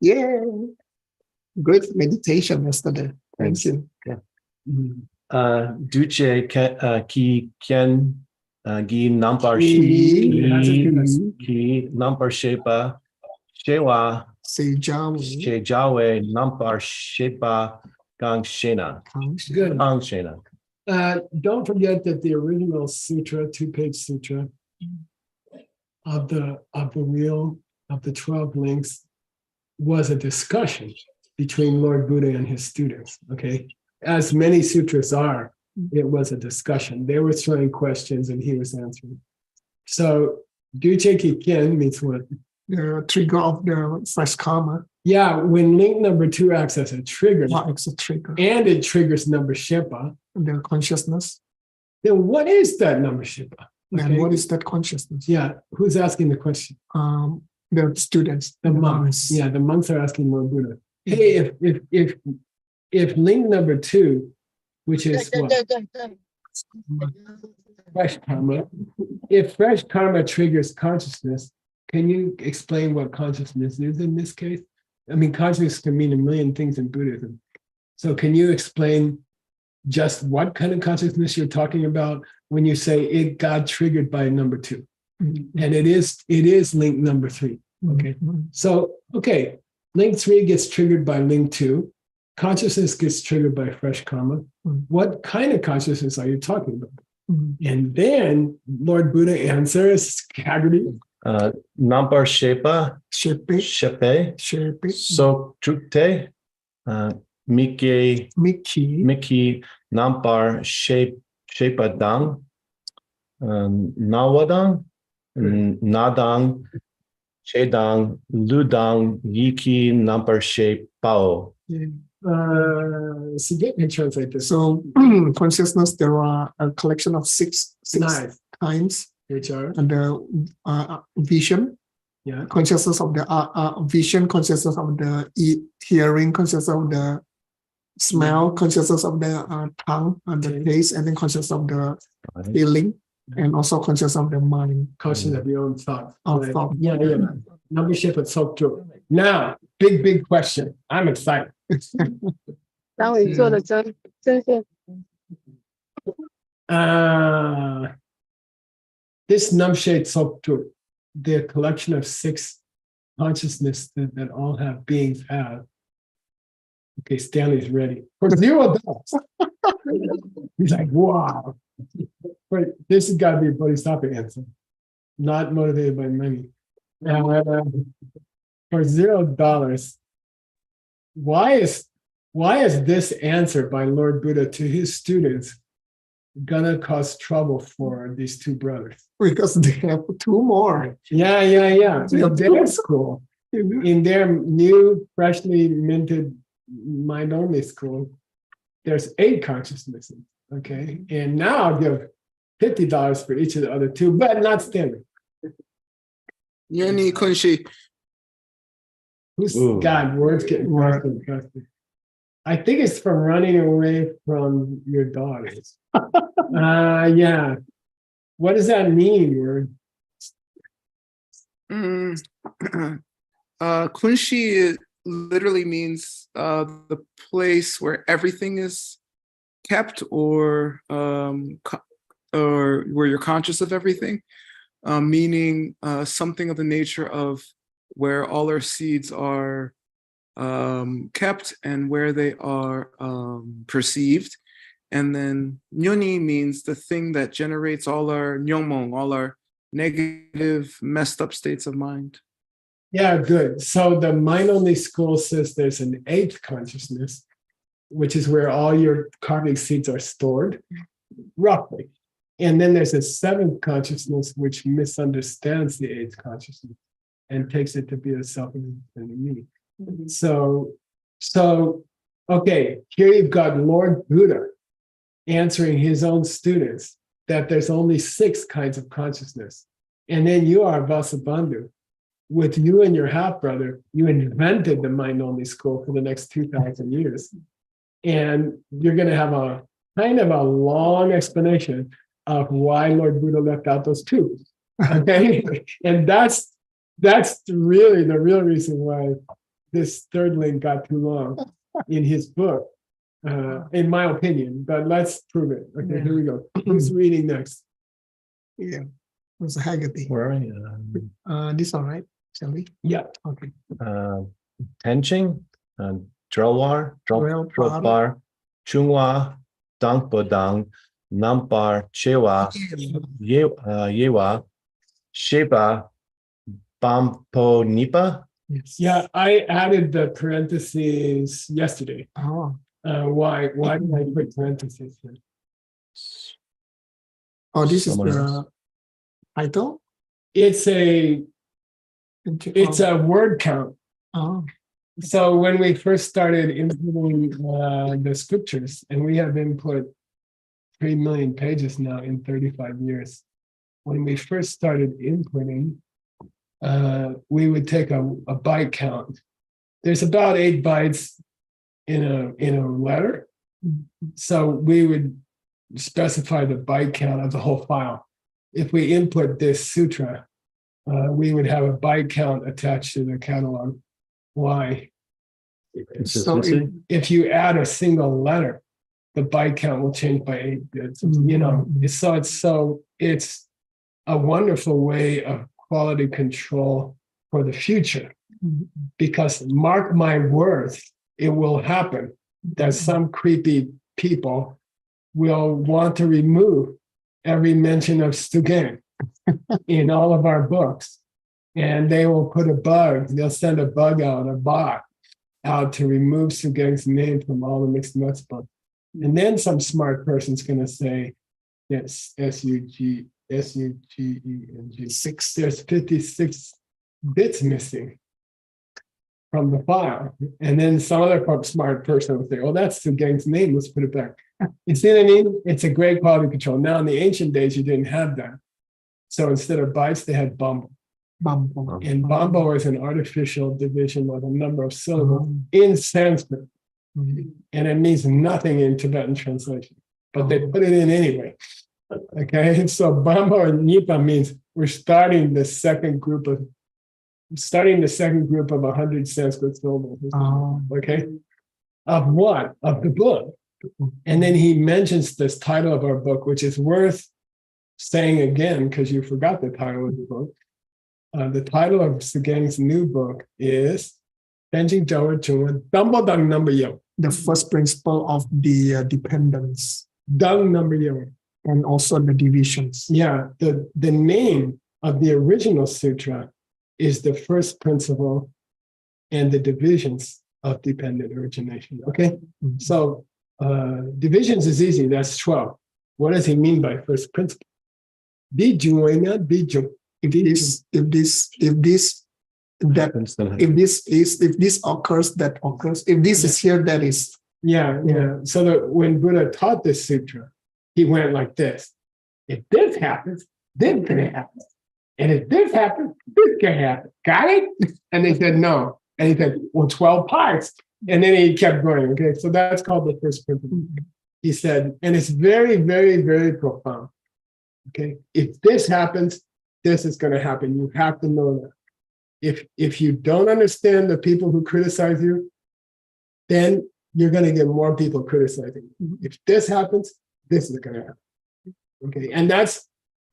Speaker 1: Yeah. Great meditation yesterday. Thank you.
Speaker 4: Duce ki kien gi nampar ki nampar shepa shewa shejawe nampar shepa gang shena.
Speaker 3: Good.
Speaker 4: Gang shena.
Speaker 3: Don't forget that the original sutra, 2-page sutra of the wheel of the 12 links was a discussion between Lord Buddha and his students. Okay, as many sutras are, it was a discussion. They were throwing questions and he was answering. So Duce ki kien means what?
Speaker 1: The trigger of the fresh karma.
Speaker 3: Yeah, when link number 2 acts as a trigger,
Speaker 1: It's a trigger.
Speaker 3: and it triggers number shepa,
Speaker 1: The consciousness.
Speaker 3: then what is that number shepa?
Speaker 1: Then what is that consciousness?
Speaker 3: Yeah, who's asking the question?
Speaker 1: The students,
Speaker 3: The monks. Yeah, the monks are asking Lord Buddha. Hey, if link number 2, which is what? Fresh karma. If fresh karma triggers consciousness, can you explain what consciousness is in this case? I mean, consciousness can mean a million things in Buddhism. So can you explain just what kind of consciousness you're talking about when you say it got triggered by number 2? And it is link number 3. Okay. So, link 3 gets triggered by link 2. consciousness gets triggered by fresh karma.
Speaker 1: Mm.
Speaker 3: What kind of consciousness are you talking about?
Speaker 1: Mm.
Speaker 3: And then Lord Buddha answers, Haggerty,
Speaker 4: Nampar Shepa,
Speaker 1: Shape it,
Speaker 4: Shepe,
Speaker 1: shape it.
Speaker 4: Sok Trukte, Miki,
Speaker 1: Mickey,
Speaker 4: Miki, Nampar Shepa Dang, Nawadang, Nadang, Chedang, Ludang, Yiki, Nampar Shape Pao.
Speaker 3: Sugeng can translate this.
Speaker 1: So consciousness, there are a collection of six
Speaker 3: Nice.
Speaker 1: kinds.
Speaker 3: Which are,
Speaker 1: And the vision,
Speaker 3: yeah,
Speaker 1: consciousness of the vision, consciousness of the hearing, consciousness of the smell, consciousness of the tongue and the taste, and then consciousness of the feeling, and also consciousness of the mind.
Speaker 3: conscious of your own thoughts.
Speaker 1: Of
Speaker 3: Right.
Speaker 1: thought.
Speaker 3: Yeah. Number shape at so true. Now, big question. I'm excited.
Speaker 6: 当宇宙的真现，
Speaker 3: This Namshe Tsoktur, the collection of 6 consciousness that all have beings have. Okay, Stanley's ready for $0. He's like, wow. But this has got to be a bodhisattva answer, not motivated by money. For $0, why is this answer by Lord Buddha to his students gonna cause trouble for these 2 brothers?
Speaker 1: Because they have 2 more.
Speaker 3: Yeah. In their school, in their new, freshly minted mind-only school, there's 8 consciousnesses. Okay, and now I'll give $50 for each of the other 2, but not Stanley.
Speaker 7: Yani Kunshi.
Speaker 3: Who's
Speaker 4: Ooh.
Speaker 3: God? Words getting faster and faster. I think it's from running away from your daughters. Yeah. What does that mean, word?
Speaker 7: Kunshi literally means the place where everything is kept, or where you're conscious of everything, meaning something of the nature of where all our seeds are kept and where they are perceived. And then nyoni means the thing that generates all our nyomong, all our negative, messed up states of mind.
Speaker 3: Yeah, good. So the mind-only school says there's an 8th consciousness, which is where all your karmic seeds are stored, roughly. And then there's a 7th consciousness, which misunderstands the 8th consciousness and takes it to be a self-independent me. So, okay, here you've got Lord Buddha answering his own students that there's only 6 kinds of consciousness. And then you are Vasubandhu. With you and your half-brother, you invented the mind-only school for the next 2,000 years. And you're going to have a kind of a long explanation of why Lord Buddha left out those 2. Okay? And that's really the real reason why this 3rd link got too long in his book, in my opinion. But let's prove it. Okay, here we go. Who's reading next?
Speaker 1: Yeah, it was a Haggerty.
Speaker 4: Where are you?
Speaker 1: This all right, shall we?
Speaker 3: Yeah.
Speaker 1: Okay.
Speaker 4: Tenching, Drawar, Dropar, Chungwa, Dangpodang, Nampar, Chewa, Yewa, Sheba, Bampo Nipa.
Speaker 1: Yes.
Speaker 3: Yeah, I added the parentheses yesterday.
Speaker 1: Oh,
Speaker 3: Why did I put parentheses here?
Speaker 1: this
Speaker 4: Someone
Speaker 1: is the
Speaker 4: else.
Speaker 1: title.
Speaker 3: It's a word count.
Speaker 1: Oh,
Speaker 3: So when we first started inputting the scriptures, and we have input 3 million pages now in 35 years. When we first started inputting, we would take a byte count. There's about 8 bytes in a letter. So we would specify the byte count of the whole file. If we input this sutra, we would have a byte count attached to the catalog. Why?
Speaker 4: Consistency.
Speaker 3: If you add a single letter, the byte count will change by 8 bits. You know, so it's a wonderful way of quality control for the future. Because mark my words, it will happen. that some creepy people will want to remove every mention of Sugeng in all of our books. And they will put a bug, they'll send a bug out, a bot out to remove Sugeng's name from all the mixed nuts books. And then some smart person's going to say, yes, SUGENG. There's 56 bits missing from the file. And then some other smart person will say, oh, that's Sugeng's name, let's put it back. You see what I mean? It's a great quality control. Now, in the ancient days, you didn't have that. So instead of bytes, they had bumble.
Speaker 1: Bumble.
Speaker 3: And bumble is an artificial division of a number of syllables in Sanskrit. And it means nothing in Tibetan translation, but they put it in anyway. Okay, so bumble or nipa means we're starting the second group of 100 Sanskrit syllables. Okay, of what? Of the book. And then he mentions this title of our book, which is worth saying again because you forgot the title of the book. The title of Sugeng's new book is The
Speaker 1: first principle of the dependence.
Speaker 3: Dung number yo.
Speaker 1: And also the divisions.
Speaker 3: Yeah, the name of the original sutra is the first principle and the divisions of dependent origination. Okay, so divisions is easy. That's 12. What does he mean by first principle? If this occurs, that occurs. If this is here, that is. Yeah. So that when Buddha taught this sutra, he went like this. If this happens, this can happen. And if this happens, this can happen. Got it? And they said, no. And he said, well, 12 parts. And then he kept going. Okay, so that's called the first principle. He said, and it's very, very, very profound. Okay, if this happens, this is going to happen. You have to know that. If you don't understand the people who criticize you, then you're going to get more people criticizing you. If this happens, this is going to happen. Okay, and that's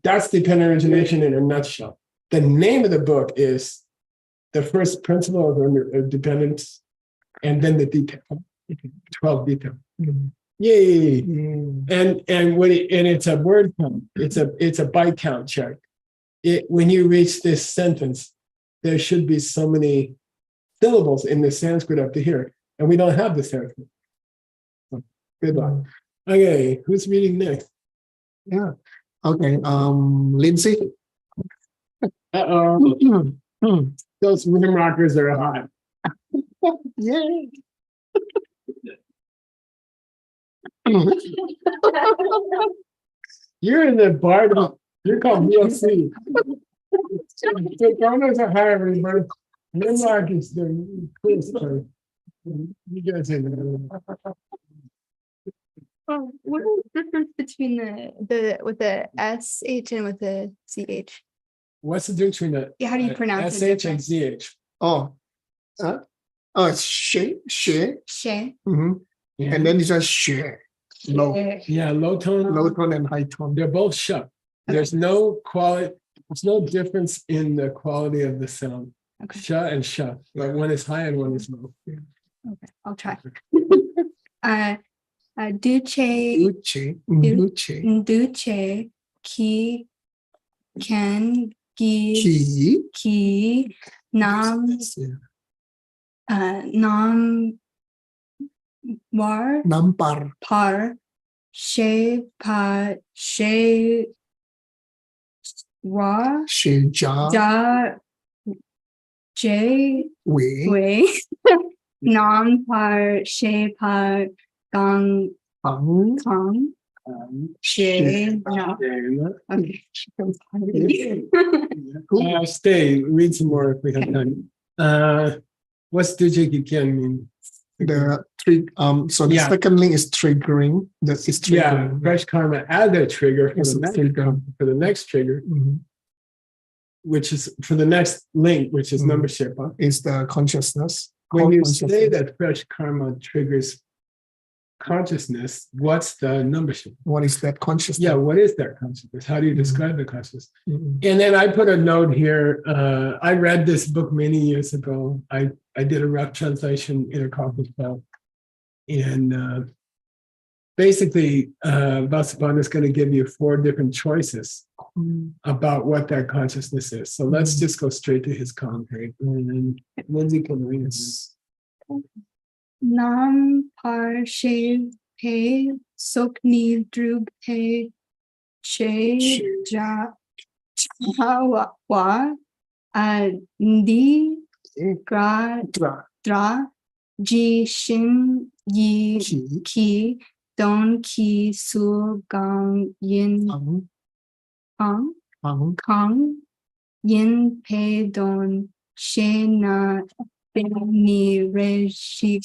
Speaker 3: dependent origination in a nutshell. The name of the book is The First Principle of Dependence, and then the detail, 12 details. Yay! And it's a word count. It's a byte count check. When you reach this sentence, there should be so many syllables in the Sanskrit up to here, and we don't have the Sanskrit. So, good luck. Okay, who's reading next?
Speaker 1: Yeah. Okay. Lindsay.
Speaker 3: Those rhythm rockers are hot.
Speaker 1: Yay.
Speaker 3: You're in the bar. You're called VLC. The donors are higher, everybody. Rhythm rockers, they're cool stuff. You guys are
Speaker 6: What is the difference between the with the SH and with the CH?
Speaker 3: What's the difference between the
Speaker 6: Yeah, how do you pronounce it?
Speaker 3: SH and ZH?
Speaker 1: She.
Speaker 6: She.
Speaker 3: Yeah.
Speaker 1: And then it's just she. Low.
Speaker 3: Yeah, low tone.
Speaker 1: Low tone and high tone.
Speaker 3: They're both shut. There's no quality. There's no difference in the quality of the sound.
Speaker 6: Okay.
Speaker 3: Sha and sha. But one is high and one is low.
Speaker 6: Okay, I'll try. Duce,
Speaker 1: Duce.
Speaker 6: ki, can, gi,
Speaker 1: Ki.
Speaker 6: nam, nam, war,
Speaker 1: Nampar.
Speaker 6: par, she, pa, she, wa,
Speaker 1: She. Ja.
Speaker 6: da, j,
Speaker 1: We.
Speaker 6: wei, nam, par, she, pa, gong,
Speaker 1: Ang.
Speaker 6: kong, she, no. Okay.
Speaker 3: Stay. Read some more if we have time. What's Dujik mean?
Speaker 1: The three. So the
Speaker 3: Yeah.
Speaker 1: second link is triggering. That is
Speaker 3: Yeah,
Speaker 1: triggering.
Speaker 3: fresh karma add a trigger for
Speaker 1: It's
Speaker 3: the
Speaker 1: a
Speaker 3: next
Speaker 1: trigger.
Speaker 3: trigger,
Speaker 1: Mhm.
Speaker 3: which is for the next link, which is
Speaker 1: Mhm.
Speaker 3: number Sherpa.
Speaker 1: Is the consciousness.
Speaker 3: When you
Speaker 1: Consciousness.
Speaker 3: say that fresh karma triggers consciousness, what's the number Sherpa?
Speaker 1: What is that consciousness?
Speaker 3: Yeah, what is that consciousness? How do you describe the consciousness?
Speaker 1: Mhm.
Speaker 3: And then I put a note here. I read this book many years ago. I did a rough translation in a conference call. And basically, Vasubandhu is going to give you 4 different choices about what that consciousness is. So let's just go straight to his commentary. And Lindsay can read this.
Speaker 6: Nam par she pe sok ni drug pe che ja wa ndi gra dra ji shin yi ki don ki su gang yin kang yin pe don she na ni re shi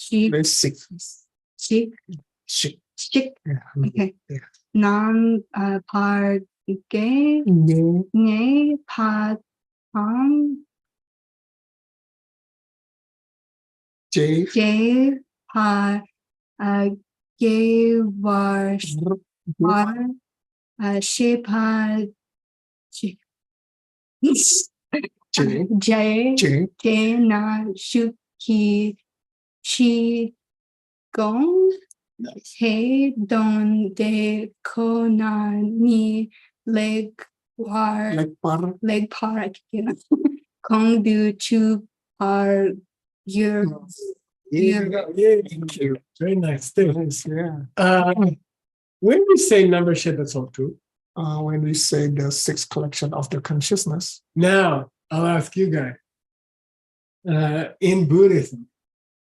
Speaker 1: Sick.
Speaker 6: shik. Okay.
Speaker 1: Yeah.
Speaker 6: Nam par ge ne pa pang
Speaker 1: J.
Speaker 6: ge pa ge war she pa
Speaker 1: J.
Speaker 6: J na shu ki chi gong he don de ko na ni leg war
Speaker 1: Like par.
Speaker 6: par kong du chu par your
Speaker 3: Thank you. Very nice. Thanks.
Speaker 1: Yeah.
Speaker 3: When we say membership, it's all true.
Speaker 1: When we say the 6th collection of the consciousness.
Speaker 3: Now, I'll ask you guys. In Buddhism,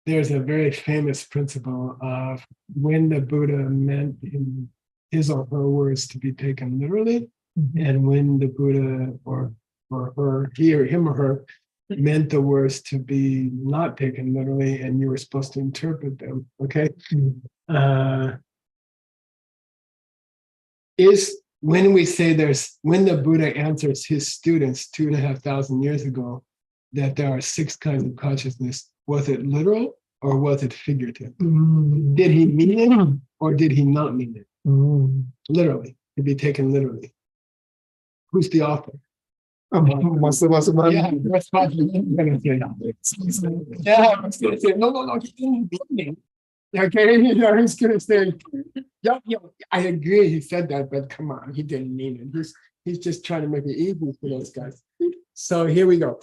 Speaker 3: there's a very famous principle of when the Buddha meant in his or her words to be taken literally, and when the Buddha or her, him or her, meant the words to be not taken literally, and you were supposed to interpret them. Okay. Is when we say when the Buddha answers his students 2,500 years ago that there are 6 kinds of consciousness, was it literal or was it figurative? Did he mean it or did he not mean it? Literally, to be taken literally. Who's the author?
Speaker 1: Vasubandhu.
Speaker 3: Yeah, that's probably going to say. Yeah, I was going to say, no, he didn't mean it. Okay, he's going to say, yeah, I agree, he said that, but come on, he didn't mean it. He's just trying to make it easy for those guys. So here we go.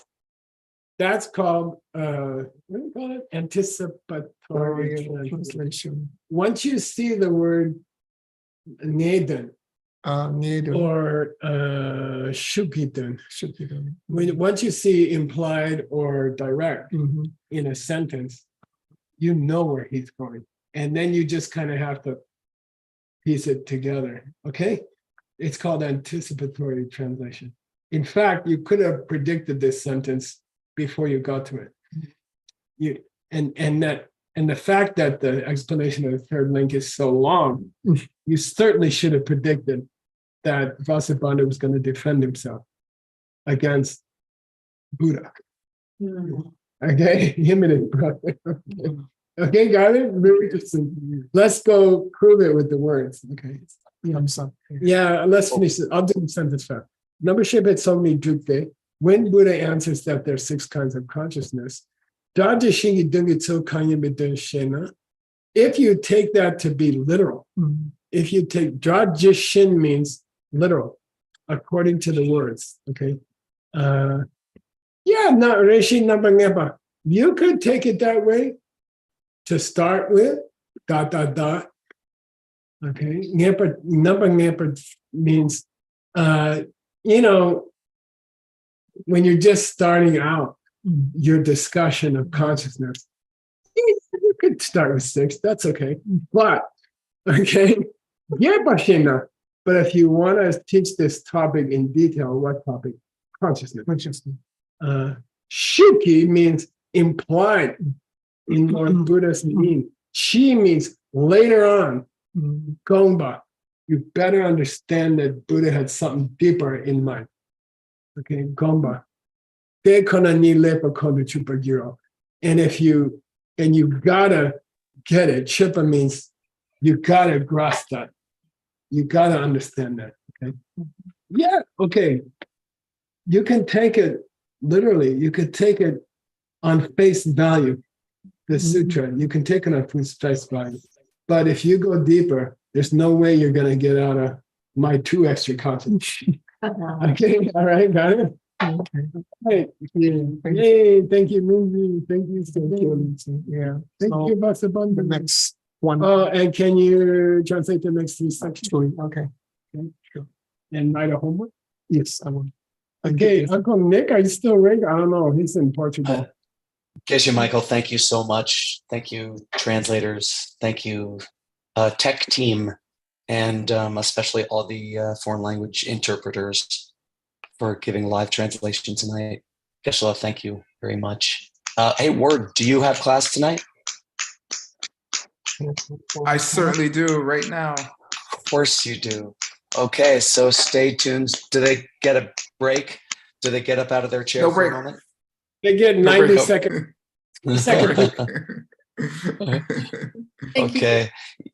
Speaker 3: That's called, what do you call it? Anticipatory translation. Once you see the word Neden or Shukiten, once you see implied or direct in a sentence, you know where he's going. And then you just kind of have to piece it together. Okay? It's called anticipatory translation. In fact, you could have predicted this sentence before you got to it. And the fact that the explanation of the 3rd link is so long, you certainly should have predicted that Vasubandhu was going to defend himself against Buddha. Okay, him and his brother. Okay, got it? Really interesting. Let's go prove it with the words. Okay. Yeah, let's finish it. I'll do the sentence fast. Membership at so many Drukde. When Buddha answers that there are 6 kinds of consciousness, if you take that to be literal, if you take Drajishin means literal, according to the words. Okay. Yeah, not Reshi Nabangepa. You could take it that way to start with. Okay. Nabangepa means when you're just starting out your discussion of consciousness, you could start with 6, that's okay. But, okay, but if you want to teach this topic in detail, what topic? Consciousness. Shuki means implied in what Buddhists mean. Shi means later on. Gongba. You better understand that Buddha had something deeper in mind. Okay, Gomba. And you gotta get it. Chipa means you gotta grasp that. You gotta understand that. Okay. Yeah, okay. You can take it literally, you could take it on face value. the sutra. You can take enough face value. But if you go deeper, there's no way you're going to get out of my 2 extra concepts. Okay, all right, got it?
Speaker 1: Okay.
Speaker 3: Hey,
Speaker 1: Thank
Speaker 3: yay, thank you, Minzy. Thank you, Sugeng.
Speaker 1: Yeah.
Speaker 3: Thank
Speaker 1: So
Speaker 3: you, Vasubandhu.
Speaker 1: the next one.
Speaker 3: And can you translate the next 3 sections?
Speaker 1: Actually, okay.
Speaker 3: Okay, sure. And write a homework?
Speaker 1: Yes, I will.
Speaker 3: Okay, Uncle Nick, are you still awake? I don't know. He's in Portugal.
Speaker 8: Casey Michael, thank you so much. Thank you, translators. Thank you, tech team, and especially all the foreign language interpreters for giving live translation tonight. Geshe-la, thank you very much. Hey, Word, do you have class tonight?
Speaker 7: I certainly do right now.
Speaker 8: Of course you do. Okay, so stay tuned. Do they get a break? Do they get up out of their chair
Speaker 7: No
Speaker 8: for
Speaker 7: break.
Speaker 8: a moment?
Speaker 3: They get
Speaker 7: No
Speaker 3: 90
Speaker 7: break.
Speaker 3: seconds. Second break.
Speaker 6: Thank you.
Speaker 8: Okay.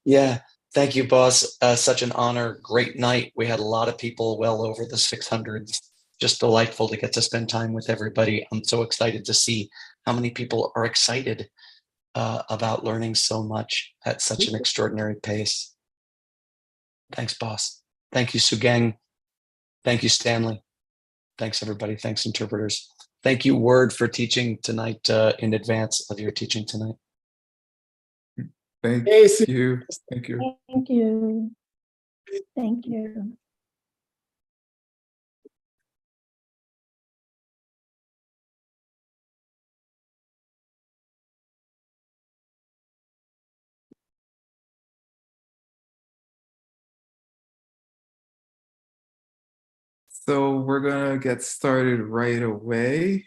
Speaker 8: Yeah. Thank you, boss. Such an honor. Great night. We had a lot of people, well over the 600s. Just delightful to get to spend time with everybody. I'm so excited to see how many people are excited about learning so much at such an extraordinary pace. Thanks, boss. Thank you, Sugeng. Thank you, Stanley. Thanks, everybody. Thanks, interpreters. Thank you, Word, for teaching tonight in advance of your teaching tonight.
Speaker 7: Thank
Speaker 3: Hey, Su-
Speaker 7: you. Thank you.
Speaker 5: Thank you. Thank you.
Speaker 7: So we're gonna get started right away.